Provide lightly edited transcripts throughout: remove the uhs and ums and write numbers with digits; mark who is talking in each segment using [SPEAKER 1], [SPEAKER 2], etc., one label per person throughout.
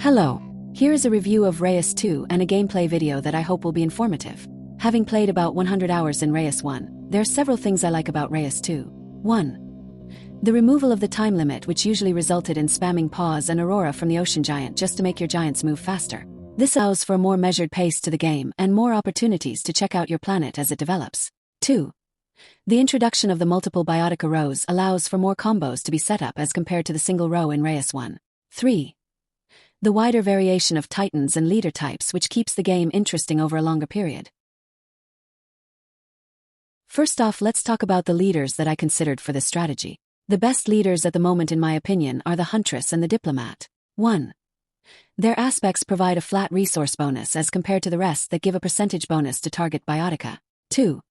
[SPEAKER 1] Hello. Here is a review of Reus 2 and a gameplay video that I hope will be informative. Having played about 100 hours in Reus 1, there are several things I like about Reus 2. 1. The removal of the time limit, which usually resulted in spamming pause and aurora from the ocean giant just to make your giants move faster. This allows for a more measured pace to the game and more opportunities to check out your planet as it develops. 2. The introduction of the multiple biotica rows allows for more combos to be set up as compared to the single row in Reus 1. 3. The wider variation of titans and leader types, which keeps the game interesting over a longer period. First off, let's talk about the leaders that I considered for this strategy. The best leaders at the moment in my opinion are the Huntress and the Diplomat. 1. Their aspects provide a flat resource bonus as compared to the rest that give a percentage bonus to target biotica. 2.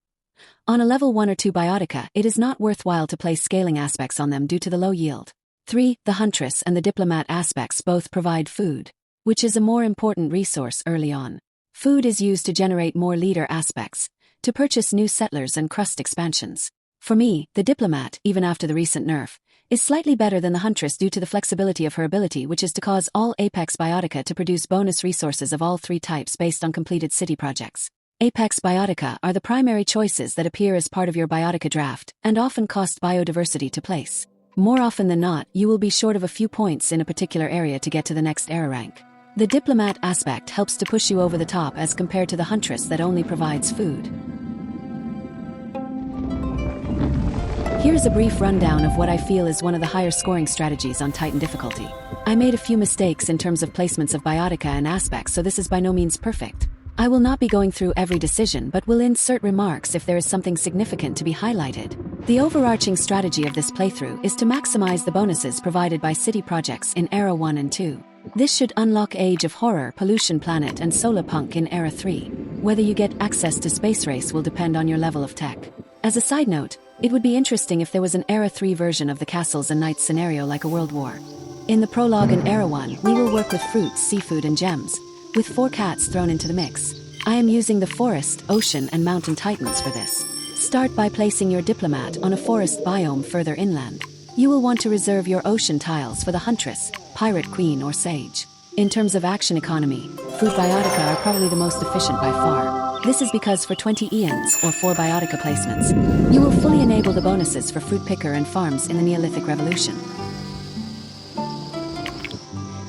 [SPEAKER 1] On a level 1 or 2 biotica, it is not worthwhile to place scaling aspects on them due to the low yield. 3. The Huntress and the Diplomat aspects both provide food, which is a more important resource early on. Food is used to generate more leader aspects, to purchase new settlers and crust expansions. For me, the Diplomat, even after the recent nerf, is slightly better than the Huntress due to the flexibility of her ability, which is to cause all Apex Biotica to produce bonus resources of all 3 types based on completed city projects. Apex Biotica are the primary choices that appear as part of your Biotica draft, and often cost biodiversity to place. More often than not, you will be short of a few points in a particular area to get to the next era rank. The Diplomat aspect helps to push you over the top as compared to the Huntress that only provides food. Here's a brief rundown of what I feel is one of the higher scoring strategies on Titan difficulty. I made a few mistakes in terms of placements of biotica and aspects, so this is by no means perfect. I will not be going through every decision but will insert remarks if there is something significant to be highlighted. The overarching strategy of this playthrough is to maximize the bonuses provided by city projects in Era 1 and 2. This should unlock Age of Horror, Pollution Planet and Solar Punk in Era 3. Whether you get access to Space Race will depend on your level of tech. As a side note, it would be interesting if there was an Era 3 version of the Castles and Knights scenario like a World War. In the prologue in Era 1, we will work with fruits, seafood and gems, with 4 cats thrown into the mix. I am using the forest, ocean and mountain titans for this. Start by placing your Diplomat on a forest biome further inland. You will want to reserve your ocean tiles for the Huntress, Pirate Queen or Sage. In terms of action economy, Fruit Biotica are probably the most efficient by far. This is because for 20 Eons or 4 Biotica placements, you will fully enable the bonuses for Fruit Picker and farms in the Neolithic Revolution.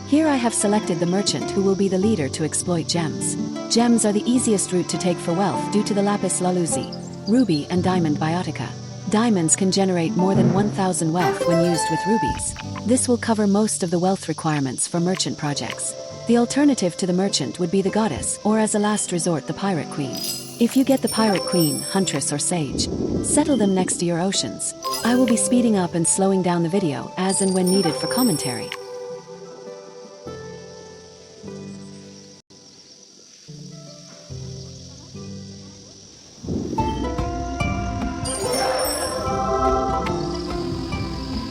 [SPEAKER 1] Here I have selected the merchant who will be the leader to exploit gems. Gems are the easiest route to take for wealth due to the lapis lazuli, ruby and diamond biotica. Diamonds can generate more than 1,000 wealth when used with rubies. This will cover most of the wealth requirements for merchant projects. The alternative to the merchant would be the goddess, or as a last resort the pirate queen. If you get the pirate queen, huntress or sage, settle them next to your oceans. I will be speeding up and slowing down the video as and when needed for commentary.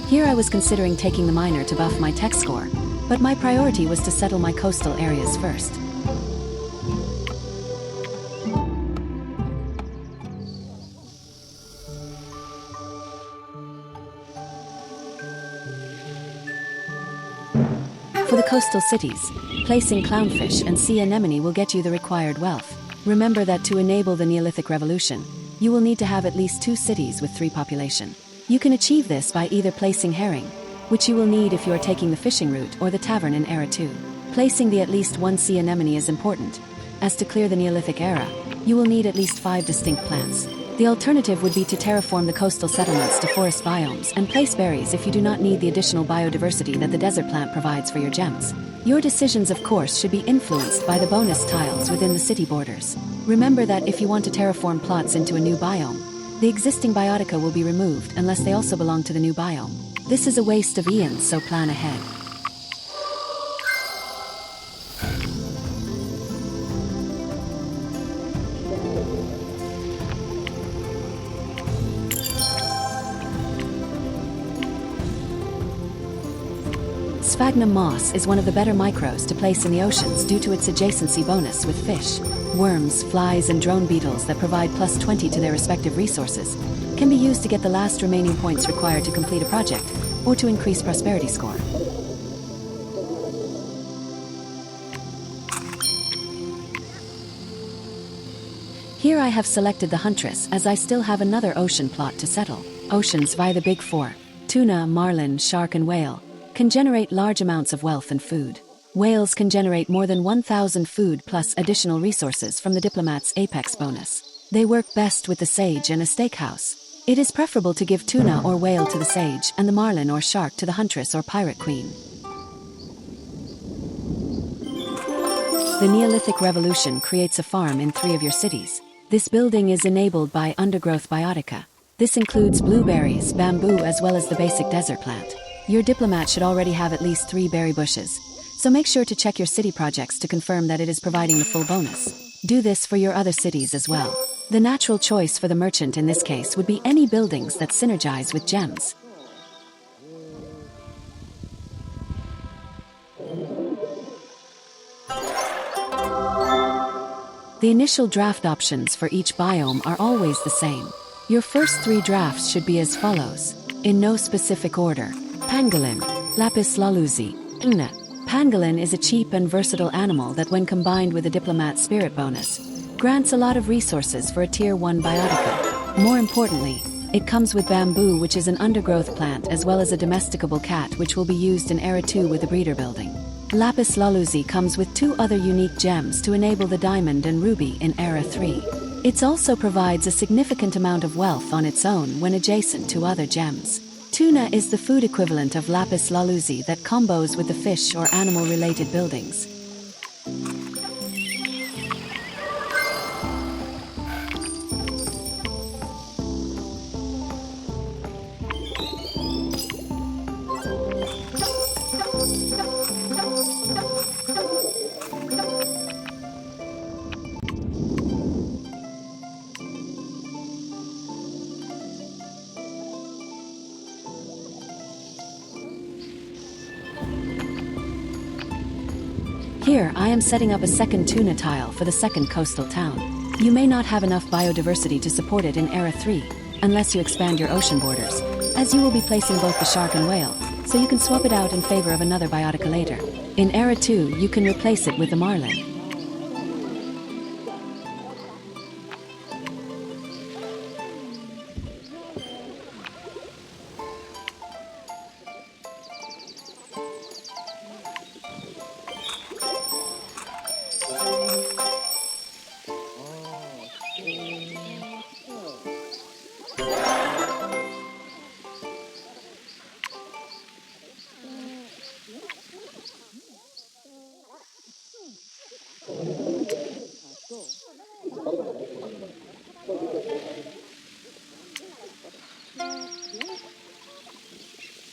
[SPEAKER 1] Here I was considering taking the miner to buff my tech score, but my priority was to settle my coastal areas first. For the coastal cities, placing clownfish and sea anemone will get you the required wealth. Remember that to enable the Neolithic Revolution, you will need to have at least 2 cities with 3 population. You can achieve this by either placing herring, which you will need if you are taking the fishing route, or the tavern in Era 2. Placing the at least 1 sea anemone is important, as to clear the Neolithic era, you will need at least 5 distinct plants. The alternative would be to terraform the coastal settlements to forest biomes and place berries if you do not need the additional biodiversity that the desert plant provides for your gems. Your decisions, of course, should be influenced by the bonus tiles within the city borders. Remember that if you want to terraform plots into a new biome, the existing biotica will be removed unless they also belong to the new biome. This is a waste of Eons, so plan ahead. Sphagnum moss is one of the better micros to place in the oceans due to its adjacency bonus with fish, worms, flies and drone beetles that provide plus 20 to their respective resources, can be used to get the last remaining points required to complete a project, or to increase prosperity score. Here I have selected the Huntress as I still have another ocean plot to settle. Oceans via the Big Four, tuna, marlin, shark and whale, can generate large amounts of wealth and food. Whales can generate more than 1,000 food plus additional resources from the Diplomat's Apex bonus. They work best with the Sage and a steakhouse. It is preferable to give tuna or whale to the Sage and the marlin or shark to the Huntress or Pirate Queen. The Neolithic Revolution creates a farm in 3 of your cities. This building is enabled by undergrowth biotica. This includes blueberries, bamboo as well as the basic desert plant. Your diplomat should already have at least 3 berry bushes, so make sure to check your city projects to confirm that it is providing the full bonus. Do this for your other cities as well. The natural choice for the merchant in this case would be any buildings that synergize with gems. The initial draft options for each biome are always the same. Your first 3 drafts should be as follows, in no specific order. Pangolin, lapis lazuli, tuna. Pangolin is a cheap and versatile animal that when combined with a diplomat spirit bonus, grants a lot of resources for a tier 1 biotica. More importantly, it comes with bamboo, which is an undergrowth plant, as well as a domesticable cat which will be used in Era 2 with the breeder building. Lapis lazuli comes with 2 other unique gems to enable the diamond and ruby in Era 3. It also provides a significant amount of wealth on its own when adjacent to other gems. Tuna is the food equivalent of lapis lazuli that combos with the fish or animal-related buildings. Here, I am setting up a second tuna tile for the second coastal town. You may not have enough biodiversity to support it in Era 3, unless you expand your ocean borders, as you will be placing both the shark and whale, so you can swap it out in favor of another biotica later. In Era 2, you can replace it with the marlin.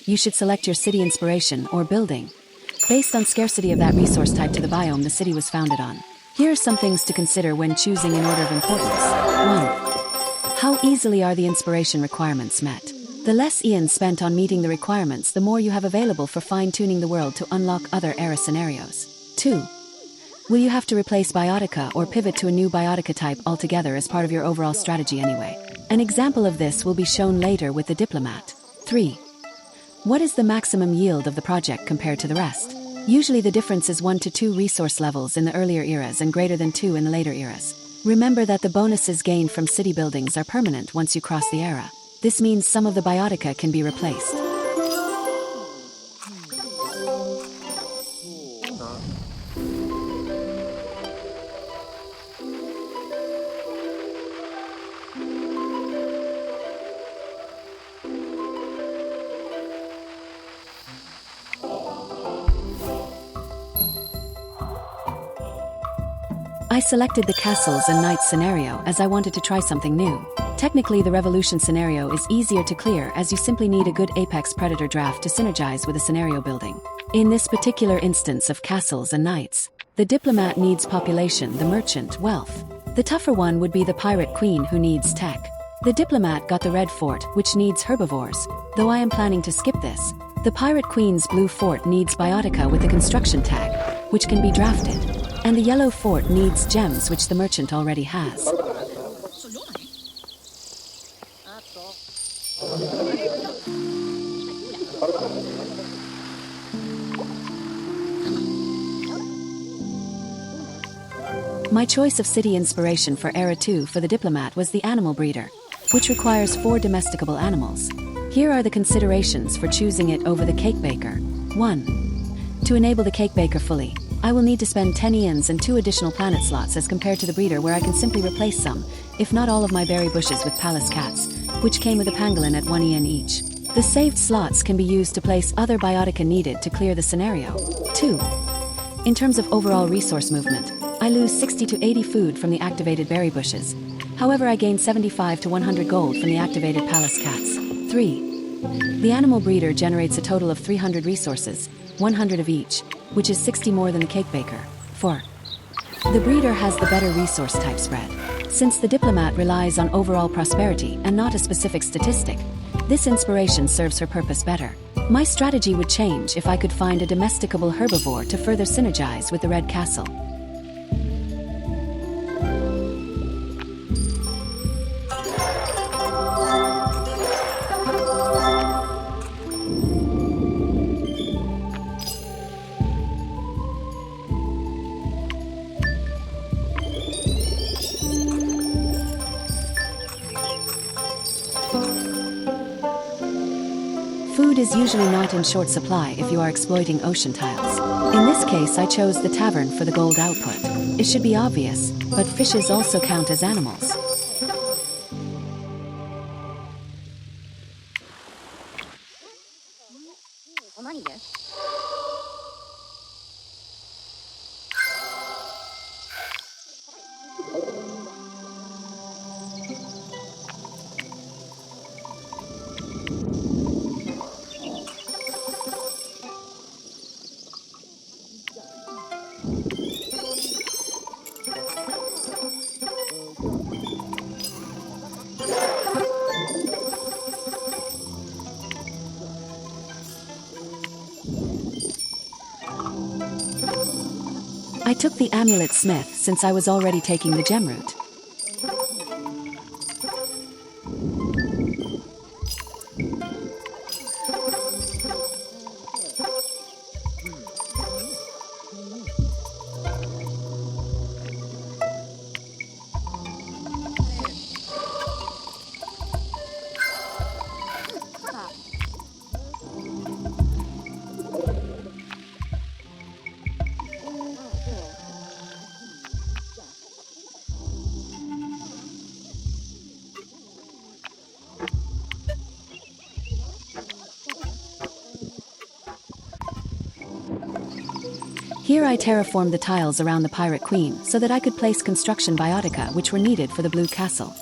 [SPEAKER 1] You should select your city inspiration or building based on scarcity of that resource type to the biome the city was founded on. Here are some things to consider when choosing in order of importance. 1. How easily are the inspiration requirements met? The less eons spent on meeting the requirements, the more you have available for fine-tuning the world to unlock other era scenarios. 2. Will you have to replace biotica or pivot to a new biotica type altogether as part of your overall strategy anyway? An example of this will be shown later with the diplomat. 3. What is the maximum yield of the project compared to the rest? Usually the difference is 1 to 2 resource levels in the earlier eras and greater than 2 in the later eras. Remember that the bonuses gained from city buildings are permanent once you cross the era. This means some of the biotica can be replaced. I selected the castles and knights scenario as I wanted to try something new. Technically, the revolution scenario is easier to clear as you simply need a good apex predator draft to synergize with a scenario building. In this particular instance of castles and knights, the diplomat needs population, the merchant, wealth. The tougher one would be the pirate queen who needs tech. The diplomat got the red fort, which needs herbivores, though I am planning to skip this. The pirate queen's blue fort needs biotica with the construction tag, which can be drafted. And the yellow fort needs gems, which the merchant already has. My choice of city inspiration for Era 2 for the diplomat was the animal breeder, which requires 4 domesticable animals. Here are the considerations for choosing it over the cake baker. 1. To enable the cake baker fully, I will need to spend 10 Eons and 2 additional planet slots as compared to the breeder, where I can simply replace some, if not all of my berry bushes with palace cats, which came with a pangolin at 1 Eon each. The saved slots can be used to place other biotica needed to clear the scenario. 2. In terms of overall resource movement, I lose 60 to 80 food from the activated berry bushes. However, I gain 75 to 100 gold from the activated palace cats. 3. The animal breeder generates a total of 300 resources, 100 of each, which is 60 more than the cake baker. 4. The breeder has the better resource type spread. Since the diplomat relies on overall prosperity and not a specific statistic, this inspiration serves her purpose better. My strategy would change if I could find a domesticable herbivore to further synergize with the Red Castle. Food is usually not in short supply if you are exploiting ocean tiles. In this case, I chose the tavern for the gold output. It should be obvious, but fishes also count as animals. I took the amulet smith since I was already taking the gem route. Here I terraformed the tiles around the Pirate Queen so that I could place construction biotica which were needed for the Blue Castle.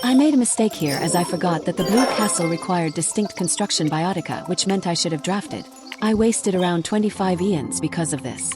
[SPEAKER 1] I made a mistake here as I forgot that the Blue Castle required distinct construction biotica, which meant I should have drafted. I wasted around 25 Eons because of this.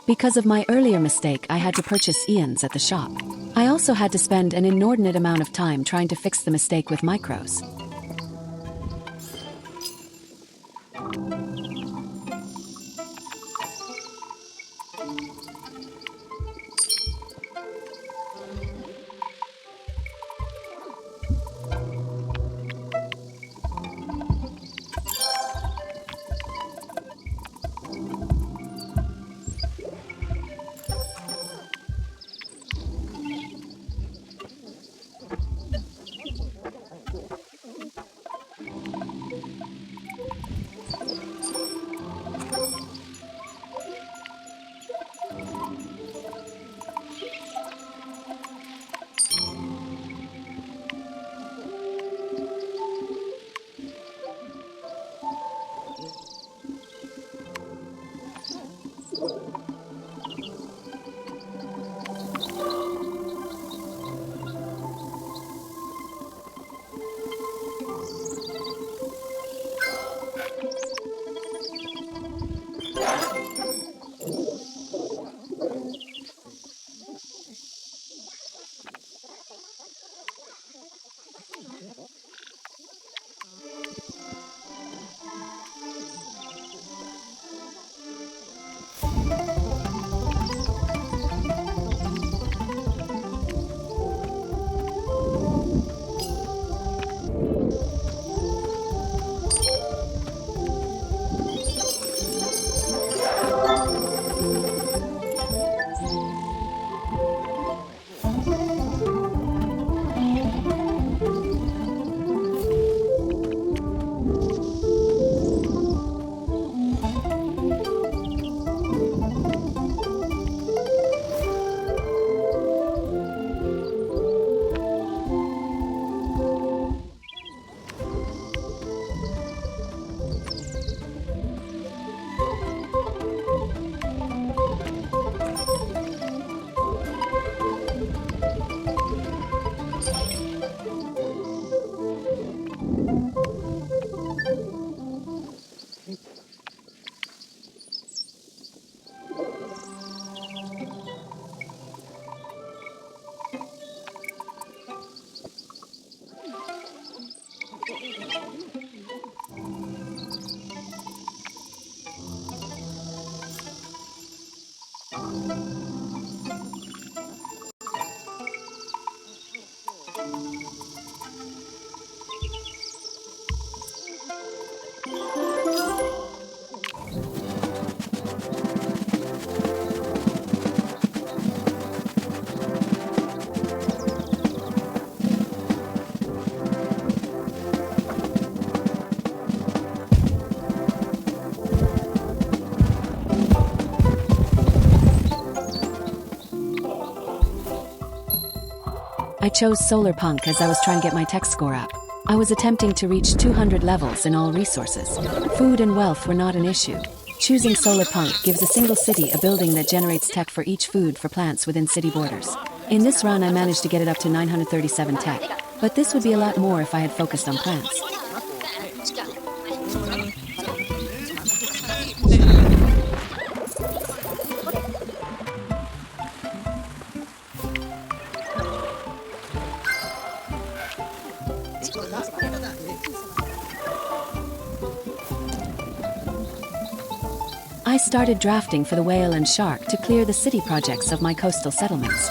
[SPEAKER 1] Because of my earlier mistake, I had to purchase Eons at the shop. I also had to spend an inordinate amount of time trying to fix the mistake with micros. I chose Solar Punk as I was trying to get my tech score up. I was attempting to reach 200 levels in all resources. Food and wealth were not an issue. Choosing Solar Punk gives a single city a building that generates tech for each food for plants within city borders. In this run I managed to get it up to 937 tech, but this would be a lot more if I had focused on plants. I started drafting for the whale and shark to clear the city projects of my coastal settlements.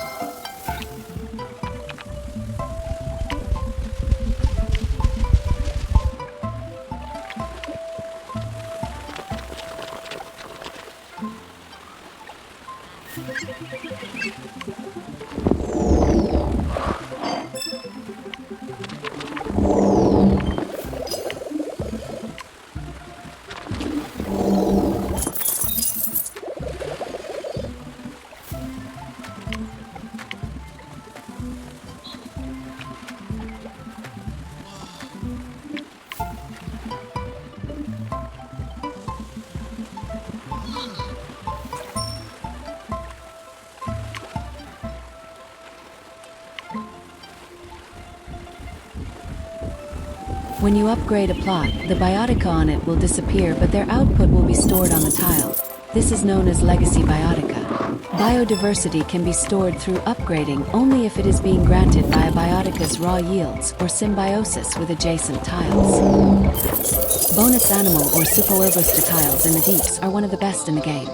[SPEAKER 1] When you upgrade a plot, the biotica on it will disappear, but their output will be stored on the tile. This is known as legacy biotica. Biodiversity can be stored through upgrading only if it is being granted by a biotica's raw yields or symbiosis with adjacent tiles. Bonus animal or supererbuster tiles in the deeps are one of the best in the game.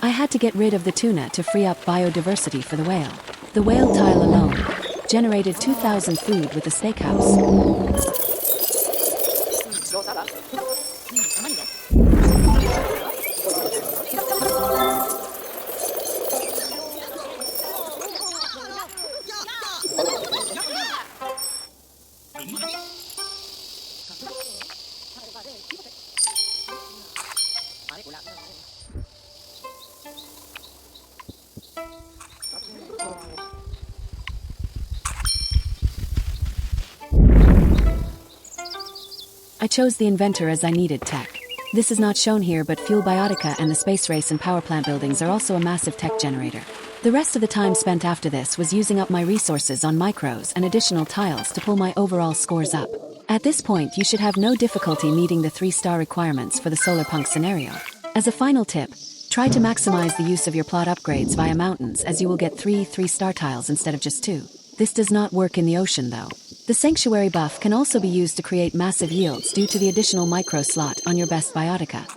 [SPEAKER 1] I had to get rid of the tuna to free up biodiversity for the whale. The whale tile alone generated 2,000 food with the steakhouse. I chose the inventor as I needed tech. This is not shown here, but Fuel Biotica and the space race and power plant buildings are also a massive tech generator. The rest of the time spent after this was using up my resources on micros and additional tiles to pull my overall scores up. At this point, you should have no difficulty meeting the 3-star requirements for the solar punk scenario. As a final tip, try to maximize the use of your plot upgrades via mountains, as you will get 3-star tiles instead of just 2. This does not work in the ocean though. The sanctuary buff can also be used to create massive yields due to the additional micro slot on your best biotica.